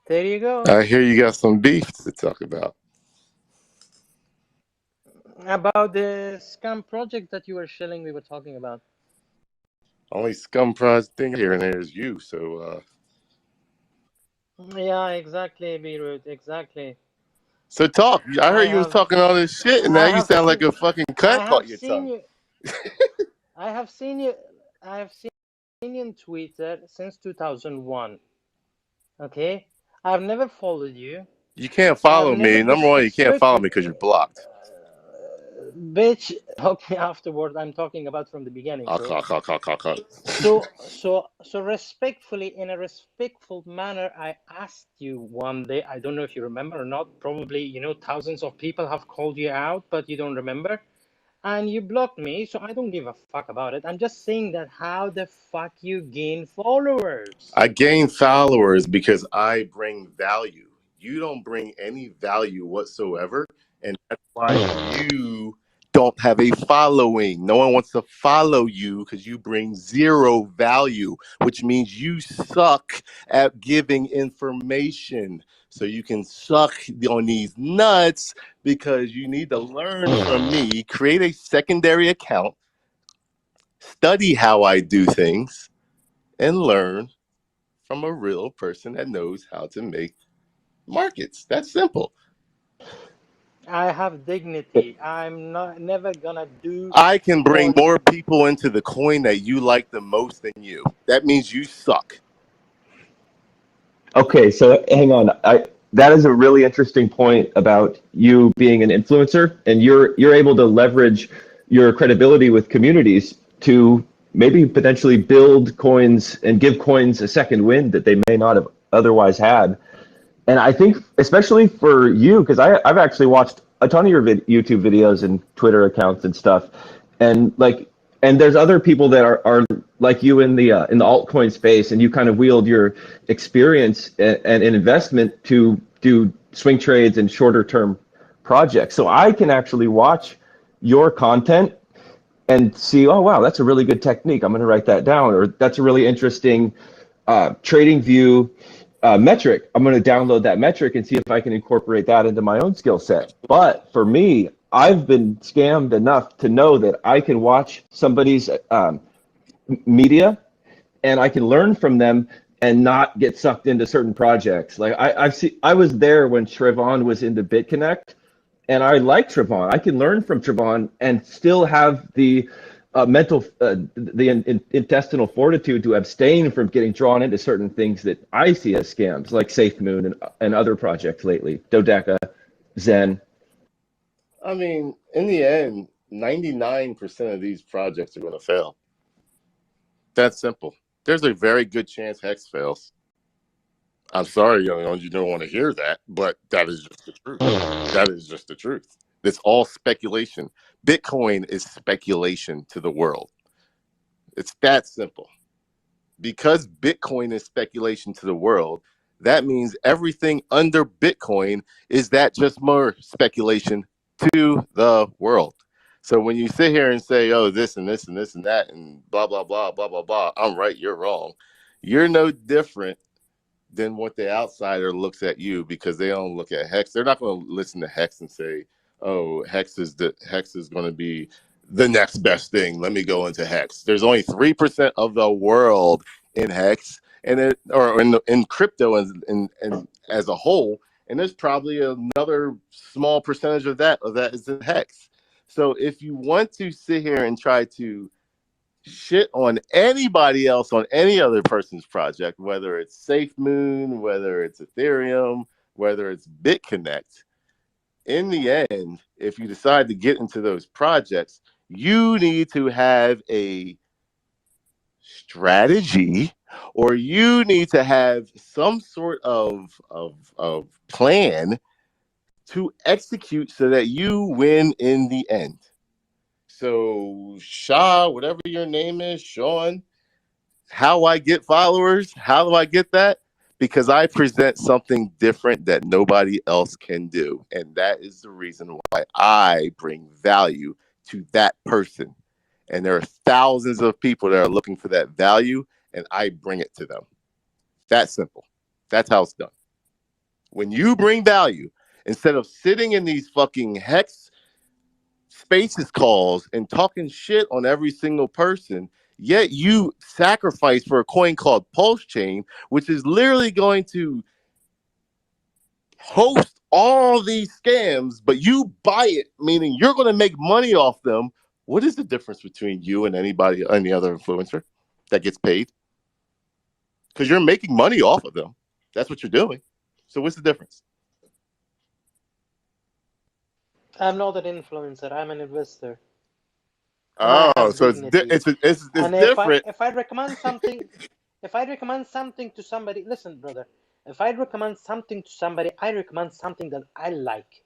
There you go. I hear you got some beef to talk about. About the scam project that you were shilling, we were talking about. Only scum prize thing here and there is you. So, Yeah, exactly, Beirut, exactly. so talk. I I heard you was have, talking all this shit, and now I you have sound like seen, a fucking I cunt caught have your seen tongue. you, I have seen you, I have seen you on Twitter since 2001. Okay, I've never followed you. You can't I've follow never me. Number one, you can't follow disrespected. me because you're blocked. Bitch, talk me afterward. I'm talking about from the beginning. Ah, So, ca, ca, ca, ca, ca. so respectfully, in a respectful manner, I asked you one day. I don't know if you remember or not. Probably, thousands of people have called you out, but you don't remember. And you blocked me, so I don't give a fuck about it. I'm just saying that how the fuck you gain followers? I gain followers because I bring value. You don't bring any value whatsoever, and that's why you don't have a following. No one wants to follow you because you bring zero value, which means you suck at giving information. So you can suck on these nuts because you need to learn from me, create a secondary account, study how I do things, and learn from a real person that knows how to make markets. That's simple. I have dignity. I'm not never gonna do I can bring what. more people into the coin that you like the most than you. That means you suck. Okay, so hang on. That is a really interesting point about you being an influencer, and you're able to leverage your credibility with communities to maybe potentially build coins and give coins a second wind that they may not have otherwise had. And I think especially for you, because I've actually watched a ton of your YouTube videos and Twitter accounts and stuff, and there's other people that are like you in the altcoin space, and you kind of wield your experience and investment to do swing trades and shorter term projects. So I can actually watch your content and see, oh wow, that's a really good technique. I'm going to write that down, or that's a really interesting trading view metric. I'm going to download that metric and see if I can incorporate that into my own skill set. But for me, I've been scammed enough to know that I can watch somebody's media and I can learn from them and not get sucked into certain projects. Like I was there when Trevon was into BitConnect, and I like Trevon. I can learn from Trevon and still have the intestinal fortitude to abstain from getting drawn into certain things that I see as scams, like SafeMoon and other projects lately, Dodeca, Zen. I mean, in the end, 99% of these projects are going to fail. That's simple. There's a very good chance Hex fails. I'm sorry, you don't want to hear that, but that is just the truth. That is just the truth. It's all speculation. Bitcoin is speculation to the world. It's that simple. Because Bitcoin is speculation to the world, that means everything under Bitcoin is that just more speculation to the world. So when you sit here and say, oh, this and this and this and that and blah, blah, blah, blah, blah, blah, I'm right, you're wrong. You're no different than what the outsider looks at you because they don't look at Hex. They're not going to listen to Hex and say, oh, Hex is going to be the next best thing. Let me go into Hex. There's only 3% of the world in Hex in crypto and as a whole, and there's probably another small percentage of that is in Hex. So if you want to sit here and try to shit on anybody else on any other person's project, whether it's SafeMoon, whether it's Ethereum, whether it's BitConnect, in the end, if you decide to get into those projects, you need to have a strategy, or you need to have some sort of plan to execute so that you win in the end. So Shah, whatever your name is, Sean, how I get followers, how do I get that? Because I present something different that nobody else can do. And that is the reason why I bring value to that person. And there are thousands of people that are looking for that value, and I bring it to them. That's simple. That's how it's done. When you bring value, instead of sitting in these fucking hex spaces calls and talking shit on every single person, yet you sacrifice for a coin called Pulsechain, which is literally going to host all these scams, but you buy it, meaning you're going to make money off them. What is the difference between you and any other influencer that gets paid? Because you're making money off of them. That's what you're doing. So what's the difference? I'm not an influencer. I'm an investor, and I Oh, have so dignity. it's And different. if I recommend something, if I recommend something to somebody, listen, brother. If I recommend something to somebody, I recommend something that I like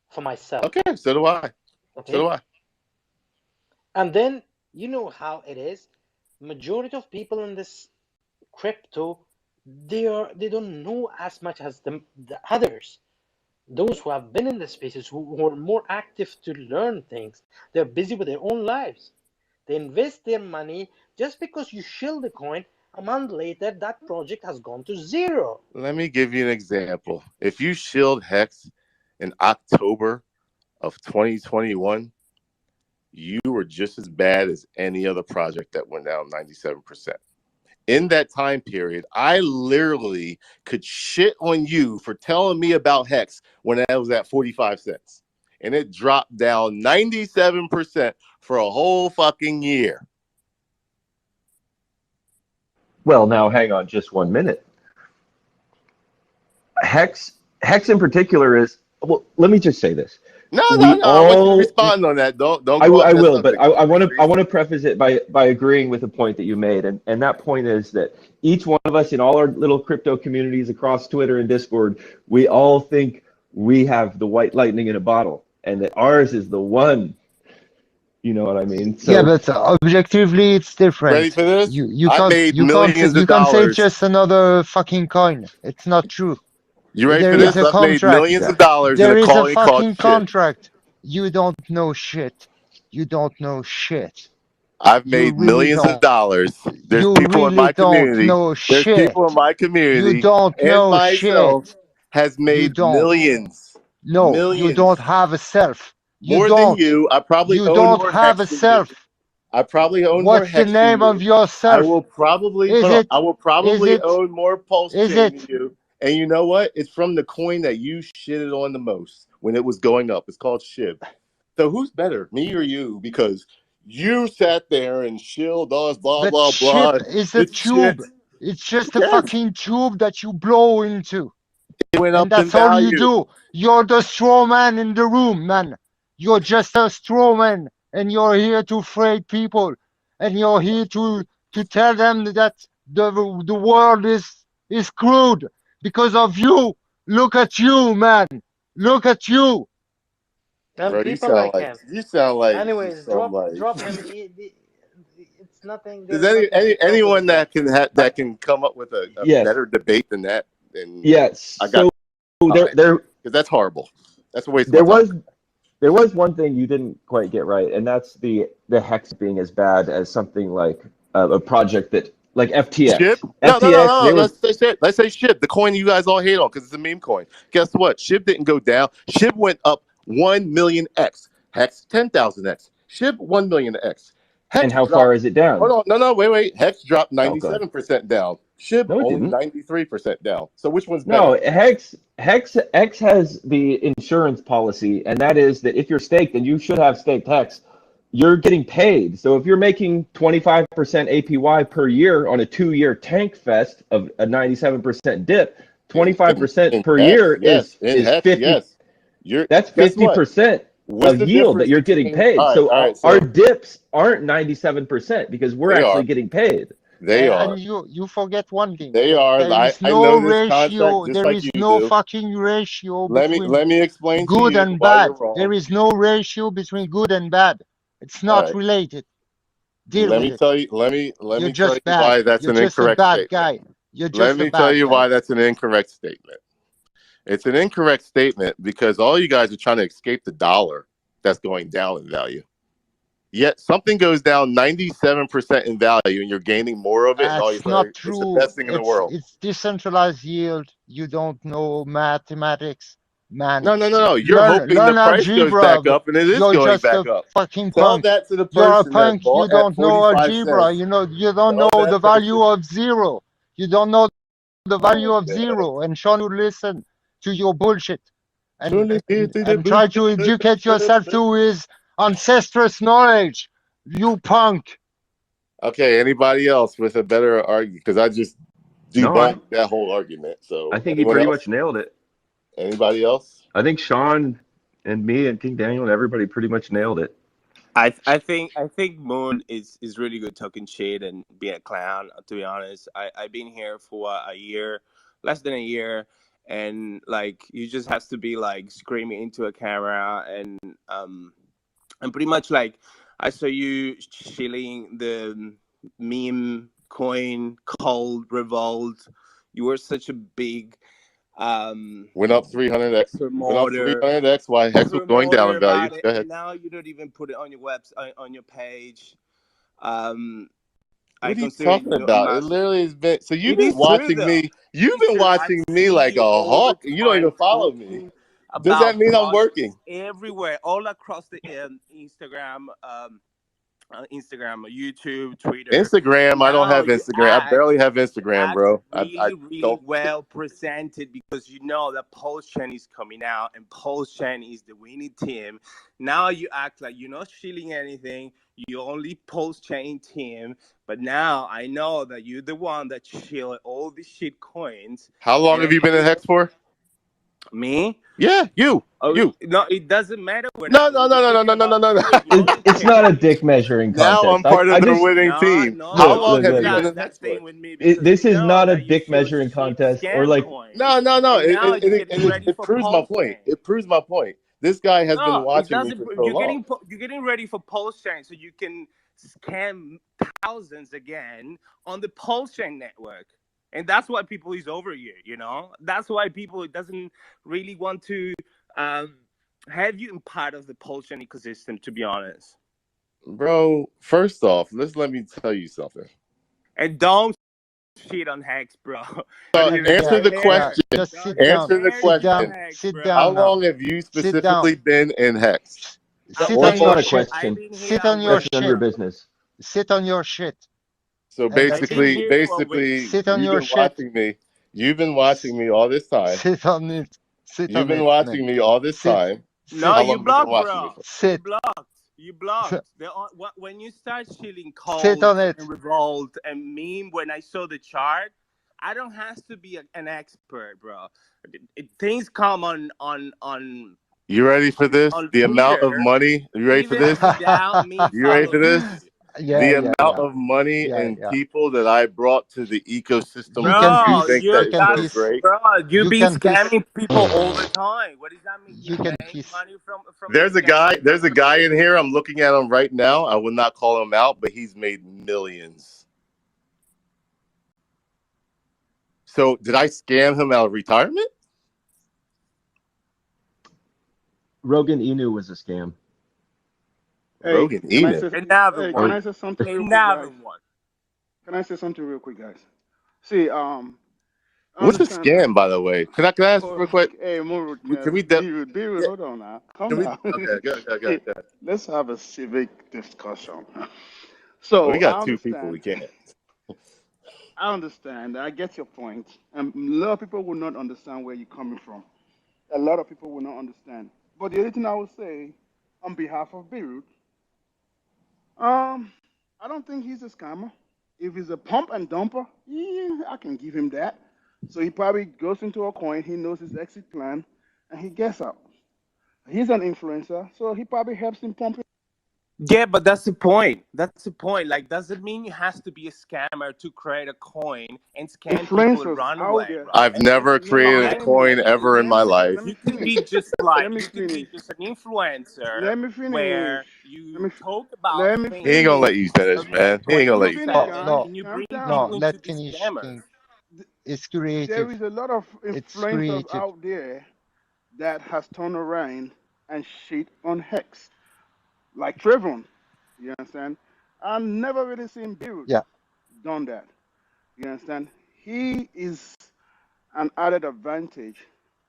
for myself. Okay, so do I. So do Okay, I. and then you know how it is. Majority of people in this crypto, they don't know as much as the others. Those who have been in the spaces, who are more active to learn things, they're busy with their own lives. They invest their money. Just because you shield the coin, a month later that project has gone to zero. Let me give you an example. If you shield Hex in October of 2021, you were just as bad as any other project that went down 97%. In that time period, I literally could shit on you for telling me about Hex when I was at 45 cents. And it dropped down 97% for a whole fucking year. Well, now hang on just 1 minute. Hex in particular is, well, let me just say this. No, no, We no. I want you to all, respond on that. Don't go off I that will, but subject. I want to preface it by agreeing with the point that you made, and that point is that each one of us in all our little crypto communities across Twitter and Discord, we all think we have the white lightning in a bottle, and that ours is the one. You know what I mean? Yeah, So but objectively, it's Ready different. for this? You I can't made you can't millions you of can't say it's dollars. just another fucking coin. It's not true. You ready There for is this? a I've made contract. millions yeah. of dollars in There a is a coin called fucking SHIB. contract. You don't know shit. You don't know shit. I've You made really millions of don't. dollars. There's You people in really my don't community. know There's people in shit. my You community don't and know shit. myself has You made don't. millions. No, you Millions. don't have a self. You More than don't. you. I probably You own don't more have a hex than you. self. I probably own more What's the hex than name of you. I yourself? will probably Is hold on. it? I will Is probably it? own more pulse Is chain than it? you. And you know what? It's from the coin that you shitted on the most when it was going up. It's called SHIB. So who's better, me or you? Because you sat there and shilled us, blah But blah ship blah. is a It's shit. tube. It's just a Yes, fucking tube that you blow into. it went And up in that's all you value. do. You're the straw man in the room, man. You're just a straw man. And you're here to freight people. And you're here to tell them that the world is screwed because of you. Look at you, man. Look at you. And Bro, people like him. you sound like Anyways, some like. drop him. It's nothing. Does There's nothing to talk with anyone him. that can come up with a Yes, better debate than that? And yes. I got So there time there because that's horrible. That's a waste of my there time. was one thing you didn't quite get right, and that's the hex being as bad as something like a project that like Shib? FTX. No, no, no, FTX, no. they were, Let's say shit. Let's say Shib, the coin you guys all hate on because it's a meme coin. Guess what? Shib didn't go down. Shib went up 1,000,000x. Hex 10,000x. Shib 1,000,000x. and Hex how far dropped. is it down? Hold on. No, no, wait. Hex dropped Oh, God. 97% down. Shib No, it only didn't. 93% down. So which one's No, better? Hex has the insurance policy, and that is that if you're staked, and you should have staked Hex, you're getting paid. So if you're making 25% APY per year on a 2-year tank fest of a 97% dip, In 25% in per Hex, year yes. In is Hex, 50. yes. You're That's guess what? 50% What's of the yield that difference you're getting between paid. So all right, our so dips aren't 97% because we're they actually are. getting paid. They are. And you forget one thing. They are. There is I no know this contract ratio. just There like is you no do. fucking ratio between Let me explain to good you and why you're bad. There wrong. is no ratio between good and bad. It's All not right. related. Deal with it. Let You're me tell just you bad. why that's You're an just a incorrect bad statement. guy. You're Let just a me tell bad you guy. why that's an incorrect statement. It's an incorrect statement because all you guys are trying to escape the dollar that's going down in value. Yet something goes down 97% in value, and you're gaining more of it, and all you That's not say it's the true. best thing in the world. It's decentralized yield. You don't know mathematics, man. No. You're hoping the Learn price goes algebra. back up, and it is You're going just back a up. fucking Tell punk. that to the You're a person that punk. You bought at don't know 45 algebra. cents. You don't Tell know the that value person. of zero. You don't know the value of Okay. zero. And Sean would listen to your bullshit Truly, and try to educate yourself to his ancestrous knowledge. You punk. Okay, anybody else with a better argument? Because I just No, debunked that whole argument. So I think he anyone pretty else? much nailed it. Anybody else? I think Sean and me and King Daniel and everybody pretty much nailed it. I think Moon is really good talking shit and being a clown. To be honest, I've been here for a year, less than a year, and like you just have to be like screaming into a camera and pretty much like I saw you shilling the meme coin cold revolt. You were such a big Went up 300x. Went up promoter 300x. Why Hex was going down promoter in value? about it, Go and ahead. now you don't even put it on your website, on your page. I What are you consider talking you a about? It massive. literally has been. So you've It been is true, watching though. me. It You've is been true. I watching me see like you a all the hawk, and you don't even time follow me. talking Does that about mean I'm projects working? everywhere, all across the Instagram, YouTube, Twitter. Instagram. I don't Now have you Instagram. I act barely have Instagram, act bro. I really, really don't. well presented because you know that Pulsechain is coming out and Pulsechain is the winning team. Now you act like you're not shilling anything. You only Pulsechain team. But now I know that you're the one that shill all these shit coins. How long And have you been in Hex for? me? Yeah, you. Oh, You. no, it doesn't matter No, when no, we're no, no, no, talking no, no, no, about no, no. shilling. You only It's care not a when you dick measuring Now I'm contest. part I of the just winning no, team. no, How look, don't long look, have look, you been start look. in Hex that for? thing with me because This you is know not a that you dick shill measuring shit contest or scam like coins, No, no, no. and now you're getting ready It for proves my point. Pulsechain. It proves my point. This guy has been No, it watching me doesn't. for so long. You're getting ready for Pulsechain so you can scam thousands again on the Pulsechain network. And that's why people is over you, you know? That's why people doesn't really want to um, have you in part of the Pulsechain ecosystem, to be honest. Bro, first off, let me tell you something. And don't shit on Hex, bro. Answer Your the hair, question. Just bro, sit your down. Answer the hair Sit shit on down. question. Hex, Sit bro. How down now. long have you Sit down. specifically been in Hex? Sit That's on not your a shit. I've question. been here Sit a on your That's week, none of bro. your shit. business. Sit on your shit. So And that's I've been it. here for a week. Sit on you've your been shit. watching me. You've been watching me all this time. Sit on it. Sit You've on been it, man. watching me all this Sit. time. No, Sit. How you long have you been blocked, watching me bro. for? You Sit. blocked. You blocked. S- When you start shilling Sit cold on it. and revolt and meme, when I saw the chart, I don't have to be an expert, bro. Things come on You ready for this? on The amount of Twitter money. You ready for even this? without me You ready for following this? you. The Yeah. amount of money Yeah. and people that I brought to the ecosystem You because can you Bro, piss. think you that You it's can got, so piss. great. bro, you You be can piss. scamming people all the time. What does that mean? You You can make piss. money from scamming There's a guy people? in here. I'm looking at him right now. I will not call him out, but he's made millions. So did I scam him out of retirement? Rogan Inu was a scam. Hey, Rogan can I Enoch. say? Another Hey, can one. I say something real quick, Another guys? one. Can I say something real quick, guys? See, I What's a understand. scam, by the way? Can I ask Oh, real quick? hey, more, Can we? be rude. Yeah, Hold on now. Calm can we? down. Okay, good. Let's have a civic discussion. Well, we So got two people. We can't. I understand. I get your point. And a lot of people will not understand where you're coming from. A lot of people will not understand. But the only thing I will say, on behalf of Beirut, um, I don't think he's a scammer. If he's a pump and dumper, yeah, I can give him that. So he probably goes into a coin, he knows his exit plan, and he gets out. He's an influencer, so he probably helps him pump. Yeah, but that's the point. That's the point. Like, does it mean you has to be a scammer to create a coin and scam people and Influencers run out away, there. bro? I've never No, created a Sometimes let me coin ever in let my me life. let me you can be finish. just like Let me you can be finish. just an influencer Let me finish. where Let you me talk about let me He ain't gonna things let you finish. finish, of that man. He coin ain't gonna You let you finish, finish. No, John. and you Calm bring no. people down. into Let this finish scammer. King. It's There creative. is a lot of It's influencers creative. out there that has turned around and shit on Hex, like Trayvon. You understand? I've never really seen Beirut Yeah. done that. You understand? He is an added advantage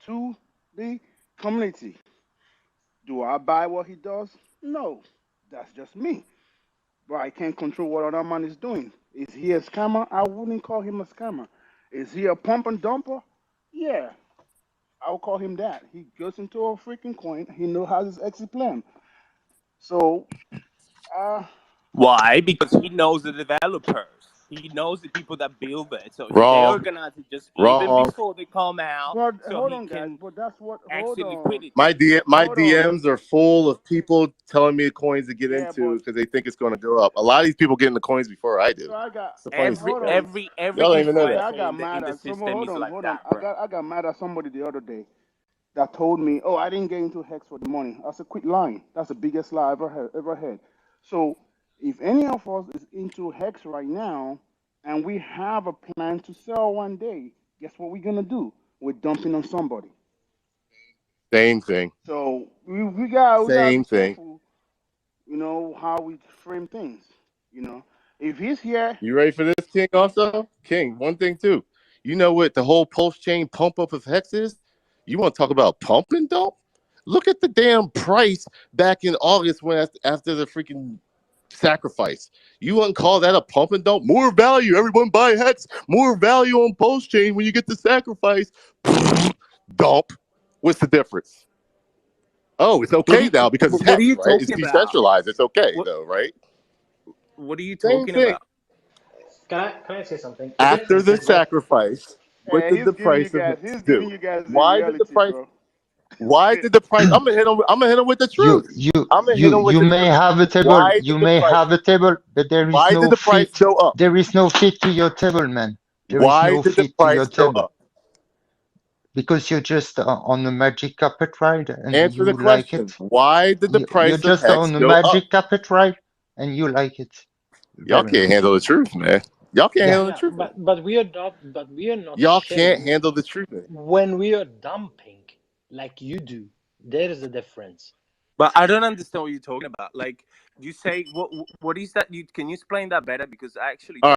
to the community. Do I buy what he does? No. That's just me. But I can't control what other man is doing. Is he a scammer? I wouldn't call him a scammer. Is he a pump and dumper? Yeah, I'll call him that. He goes into a freaking coin. He knows how his exit plan. So, uh, Why? Because he knows the developers. He knows the people that build it. So they Wrong. organize it just even Wrong. before they come out, but so hold he on, guys. can But that's what. Hold exit on. My liquidity. my Hold on. DMs are full of people telling me the coins to get Yeah, but into because they think it's going to go up. A lot of these people get in the coins before I do. so I got. It's a funny Every Hold story. on. every every Y'all don't even know Okay, that. I influencer got in mad the at some. system Hold is on, like hold on. that, bro. I got mad at somebody the other day that told me, "Oh, I didn't get into Hex for the money." I said, "Quit lying. That's the biggest lie I ever had." So, if any of us is into Hex right now, and we have a plan to sell one day, guess what we're gonna do? We're dumping on somebody. Same thing. So we gotta be Same thing. careful, how we frame things. You know, if he's here, You ready for this, King? Also, King. One thing too. You know what the whole pulse chain pump up of hex is? You want to talk about pumping, though? Look at the damn price back in August when after the freaking sacrifice. You wouldn't call that a pump and dump? More value. Everyone buy hex. More value on post chain when you get the sacrifice. Dump. What's the difference? Oh, it's What are okay you now because it's what are hex, you right? It's talking about? decentralized. It's okay What though, right? what are you Same talking thing. about? Can I say something? The After difference the is that sacrifice, what hey, did the price of he's hex giving do? you guys the Why did the reality, price? bro. Why did the price? I'm gonna hit him. I'm gonna hit him with the You truth. you I'm gonna hit you him with you the may truth. have a table, Why did you the may price? have a table, but there is Why did no the price fit. go up? There is no fit to your table, man. There is Why no did the fit to your price go table up? because you're just on the magic carpet ride and Answer the you like it. question. Why did the You're price of just hex on the go up? magic carpet ride and you like it Y'all very can't much. handle the truth, man. Y'all can't Yeah. handle the yeah, truth. but we are not Y'all can't chilling handle the truth. when we are dumping like you do. There is a difference. But I don't understand what you're talking about. Like you say, what is that? You can you explain that better? Because I actually All